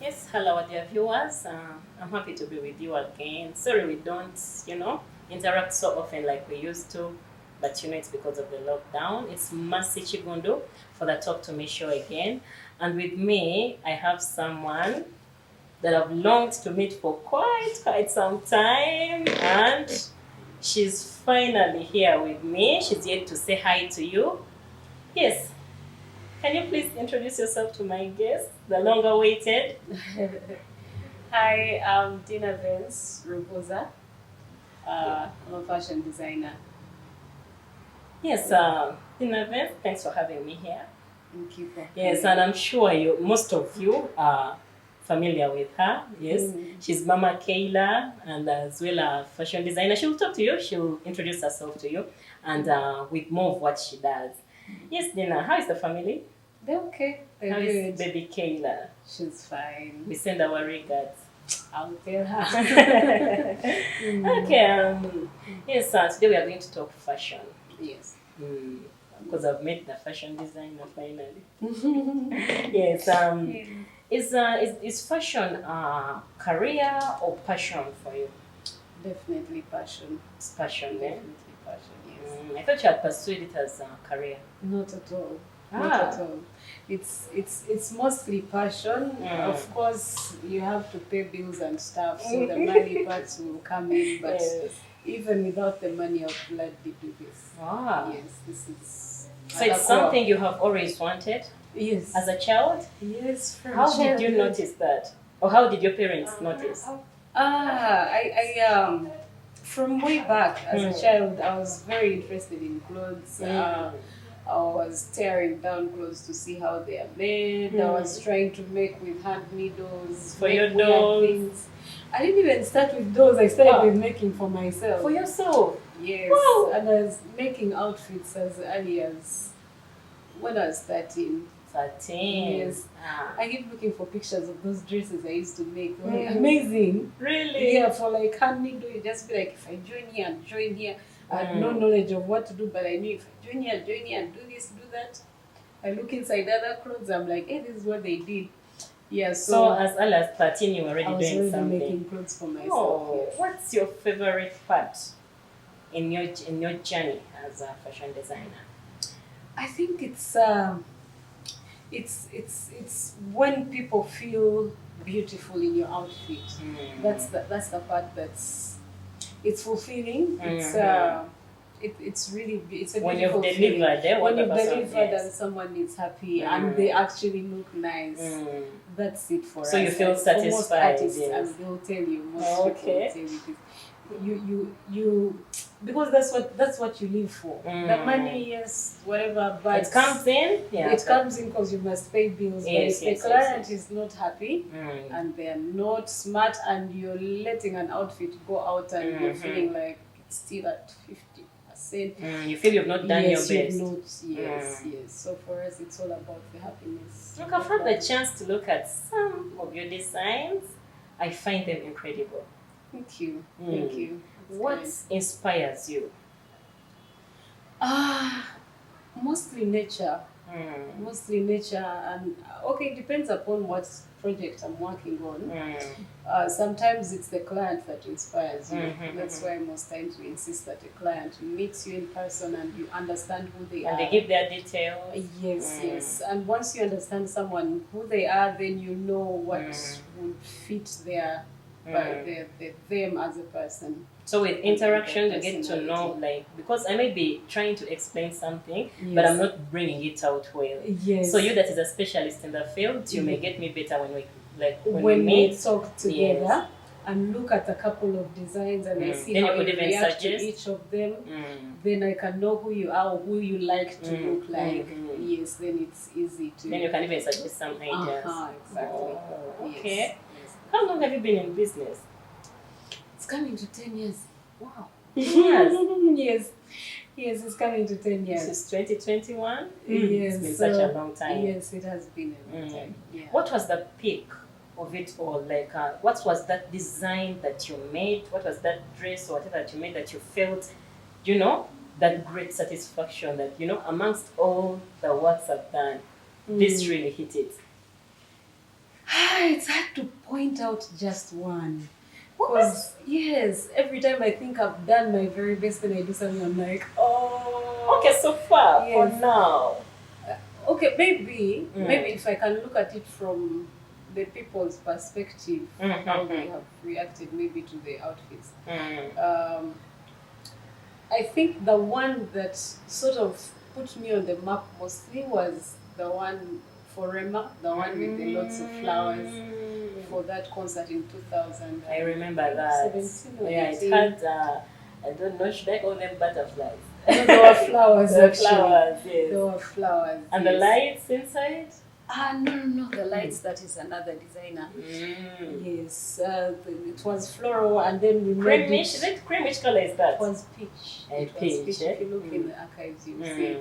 Yes, hello, dear viewers. I'm happy to be with you again. Sorry we don't, interact so often like we used to, but it's because of the lockdown. It's Masi Chigundu for the Talk to Me show again. And with me, I have someone that I've longed to meet for quite some time. And she's finally here with me. She's here to say hi to you. Yes, can you please introduce yourself to my guest, the long awaited? Hi, I'm DYNA VENCE, I'm a fashion designer. Yes, DYNA VENCE, thanks for having me here. Thank you for Yes, coming. and I'm sure most of you are familiar with her. Yes, she's Mama Kayla, and as well a fashion designer. She'll talk to you. She'll introduce herself to you, and with more of what she does. Yes, Dina, how is the family? They're okay. They're How is good. baby Kayla? She's fine. We send our regards. I'll tell her. Okay. Yes, today we are going to talk fashion. Yes. Because I've met the fashion designer finally. Yes. Is fashion a career or passion for you? Definitely passion. It's passion, eh? Definitely passion, yes. I thought you had pursued it as a career. Not at all. Not at all. It's mostly passion. Of course, you have to pay bills and stuff, so the money parts will come in. But even without the money, I'll gladly do this. Yes, this is. So it's something you have always wanted. Yes. As a child. Yes. How did you notice that, or how did your parents notice? From way back as a child, I was very interested in clothes. I was tearing down clothes to see how they are made. I was trying to make with hand needles. For your dolls? I didn't even start with dolls. I started with making for myself. For yourself? Yes. Wow. And I was making outfits as early as when I was 13. 13. Yes. I keep looking for pictures of those dresses I used to make. Amazing. Really? Yeah, for like hand needle, you just be like, if I join here and join here. I had no knowledge of what to do, but I knew if I join here and do this, do that. I look inside other clothes, I'm like, hey, this is what they did. Yeah, so as early as 13, you were already doing something. I was something. making clothes for myself. Oh, yes. What's your favorite part in your journey as a fashion designer? I think it's when people feel beautiful in your outfit. That's the part it's fulfilling. It's really when you've beautiful delivered feeling. When you've delivered and someone is happy and they actually look nice. That's it for us. So you feel satisfied. Most artists, and they'll tell you. Most people will tell you you because that's what you live for. The money, yes, whatever, but it comes in. Yeah, it comes in because you must pay bills. Yes, but if the client is not happy and they are not smart, and you're letting an outfit go out and you're feeling like it's still at 50%. You feel you've not done your best. Yes. So for us, it's all about the happiness. Look, I've had the chance to look at some of your designs. I find them incredible. Thank you. Thank you. What inspires you? Mostly nature. Mostly nature, and it depends upon what project I'm working on. Sometimes it's the client that inspires you. That's why most times we insist that a client meets you in person and you understand who they are. And they give their details. Yes. And once you understand someone who they are, then you know what would fit them as a person. So with interaction, you get to know, because I may be trying to explain something, but I'm not bringing it out well. Yes. So you that is a specialist in the field, you may get me better when we talk together and look at a couple of designs and I see how you react to each of them. Then I can know who you are or who you like to look like. Yes, then it's easy to... Then you can even suggest some ideas. Exactly. Okay. Yes. How long have you been in business? It's coming to 10 years. Wow. Yes, it's coming to 10 years. This is 2021? Yes. It's been such a long time. Yes, it has been a long time. Yeah. What was the peak of it all? What was that design that you made? What was that dress or whatever that you made that you felt, that great satisfaction that, amongst all the works I've done, this really hit it? It's hard to point out just one. Because, yes, every time I think I've done my very best and I do something, I'm like, oh. Okay, so far, Yes. for now. Okay, maybe if I can look at it from the people's perspective, how they have reacted maybe to the outfits. I think the one that sort of put me on the map mostly was the one for Rema, the one with the lots of flowers for that concert in 2000. I remember that. 17 or Yeah, 18. it had, I don't know, should I call them butterflies? No, there were flowers There were actually. flowers, yes. There were flowers. And the yes. lights inside? No, the lights, that is another designer. Yes, it was floral and then we made Creamish, is it creamish color is that? It was peach. It was peach, eh? If you look in the archives, you will see.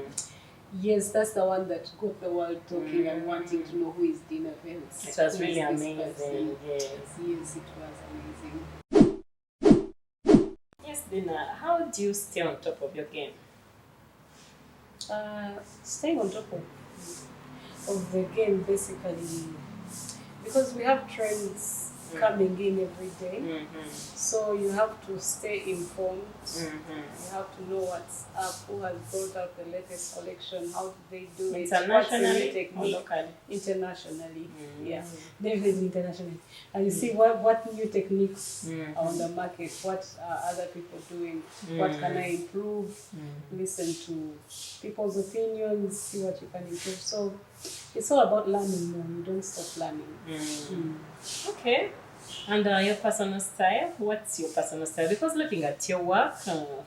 Yes, that's the one that got the world talking and wanting to know who is DYNA VENCE. It was really amazing, yes. Yes, it was amazing. Yes, DYNA, how do you stay on top of your game? Staying on top of the game, basically, because we have trends coming in every day, so you have to stay informed. You have to know what's up, who has brought out the latest collection, how do they do it, what's the new technique. Internationally, yeah, definitely internationally. And you see what new techniques are on the market, what are other people doing, what can I improve, listen to people's opinions, see what you can improve. So it's all about learning more, you don't stop learning. Okay. And your personal style, what's your personal style? Because looking at your work,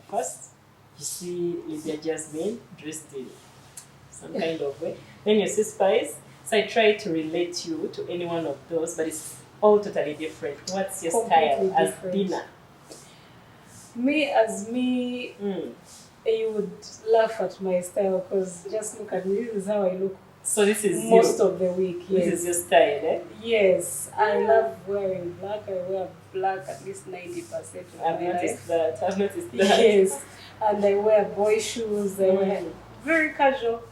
first, you see Lydia Jasmine dressed in some kind of way. Then you see Spice. So I try to relate you to any one of those, but it's all totally different. What's your style as DYNA? Me as me, you would laugh at my style because just look at me. This is how I look. So this is most of the week. Yes. This is your style, eh? Yes, I love wearing black. I wear black at least 90% of my life. I've noticed that. Yes, and I wear boy shoes. I wear very casual.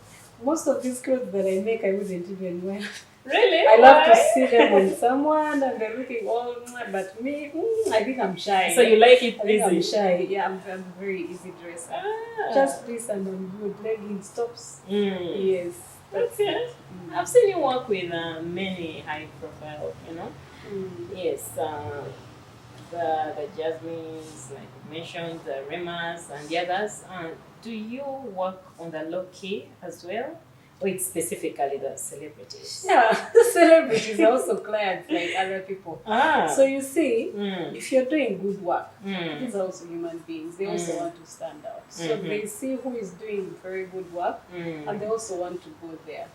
Most of these clothes that I make, I wouldn't even wear. Really? I love to see them on someone and they're looking all, but me, I think I'm shy. So you like it easy? I'm shy. Yeah, I'm a very easy dresser. Just this and I'm good. Leggings, tops. Yes. That's it. I've seen you work with many high profile, you know. Yes, the Jasmines, like you mentioned, the Remas and the others. Do you work on the low key as well? Or it's specifically the celebrities? Yeah, the celebrities are also clients like other people. So you see, if you're doing good work, these are also human beings. They also want to stand out. So they see who is doing very good work and they also want to go there.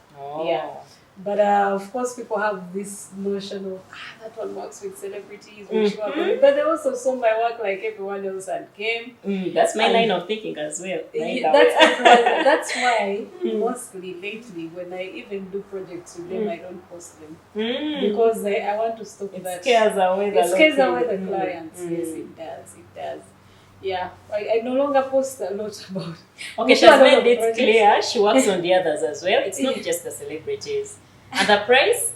Yeah. But of course, people have this notion of that one works with celebrities, which work with, but they also saw my work like everyone else and came. That's my line of thinking as well. That's why mostly lately, when I even do projects with them, I don't post them because I want to stop that. It scares away the clients. Yes, it does. It does. Yeah, I no longer post a lot about. Okay, she has made it clear she works on the others as well. It's not just the celebrities. And the price?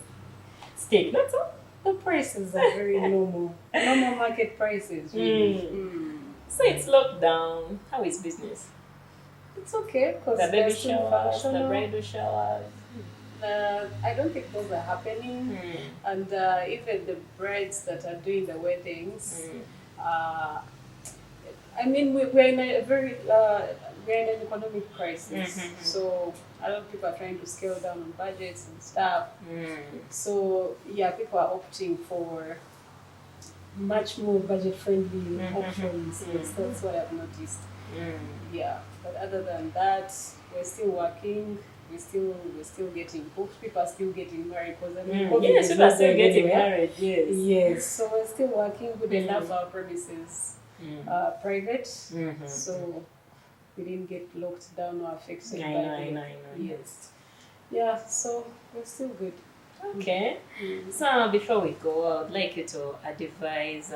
Stick, that's all. The prices are very normal market prices. Really. So it's locked down. How is business? It's okay because the baby showers, the bridal showers. I don't think those are happening, and even the brides that are doing the weddings. I mean, we're in a very we're in an economic crisis, so a lot of people are trying to scale down on budgets and stuff. So yeah, people are opting for much more budget-friendly options. Yes, that's what I've noticed. Yeah, but other than that, we're still working. We're still getting booked. People are still getting married because yes, people are still getting married. Yes. Yes. So we're still working. Good enough. Our premises private, so we didn't get locked down or affected. I know. Yes. Yeah. So we're still good. Okay. So before we go, I'd like you to advise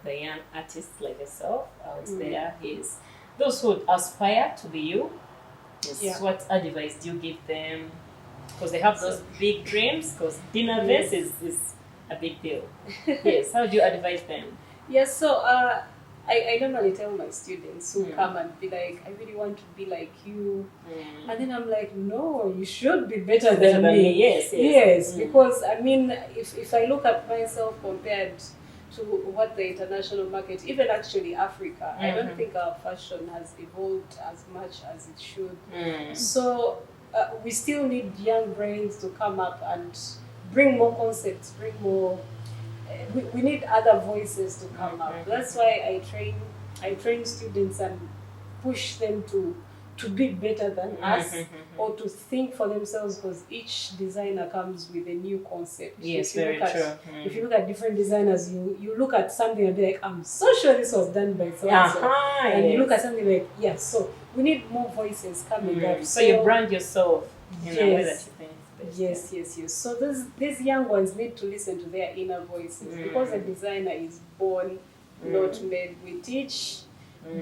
the young artists like yourself out there is those who would aspire to be you. Yes. Yeah. What advice do you give them? Because they have those big dreams, because DYNA VENCE is a big deal. Yes, how do you advise them? Yes, so I normally tell my students who come and be like, I really want to be like you. And then I'm like, no, you should be better than me. Yes, because I mean, if I look at myself compared to what the international market, even actually Africa, I don't think our fashion has evolved as much as it should. So we still need young brains to come up and bring more concepts, bring more. We need other voices to come up. That's why I train students and push them to be better than us, or to think for themselves, because each designer comes with a new concept. Yes, very true. If you look at different designers, you look at something and be like, I'm so sure this was done by so and so. And you look at something like, yes, so we need more voices coming up. So you brand yourself in a way that you think. Yes. So these young ones need to listen to their inner voices, because a designer is born, not made. We teach,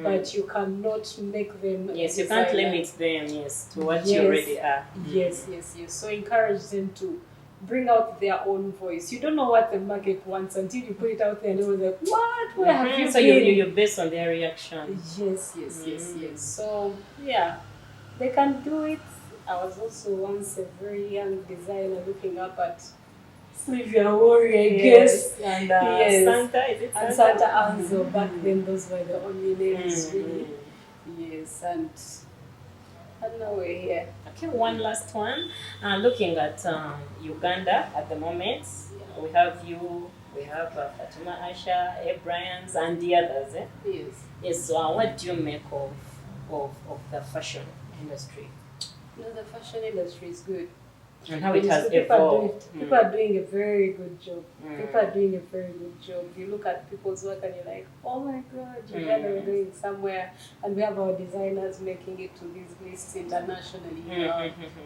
but you cannot make them. Yes, you can't limit them. Yes, to what you already are. Yes. So encourage them to bring out their own voice. You don't know what the market wants until you put it out there, and they will like, what? Where have you been? So you based on their reaction. Yes. So yeah, they can do it. I was also once a very young designer looking up at Sylvia Warrior, I guess. And Santa, is it Santa? And Santa Anzo. Back then, those were the only names, really. Yes, and now we're here. Okay, one last one. Looking at Uganda at the moment, we have you, we have Fatuma Asha, Bryans, and the others. Yes. So what do you make of the fashion industry? The fashion industry is good. And how it has evolved. People are doing a very good job. People are doing a very good job. You look at people's work and you're like, oh my God, Uganda we're doing it somewhere. And we have our designers making it to these lists internationally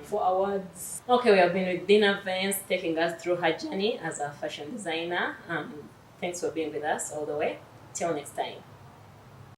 for awards. Okay, we have been with DYNA VENCE, taking us through her journey as a fashion designer. Thanks for being with us all the way. Till next time.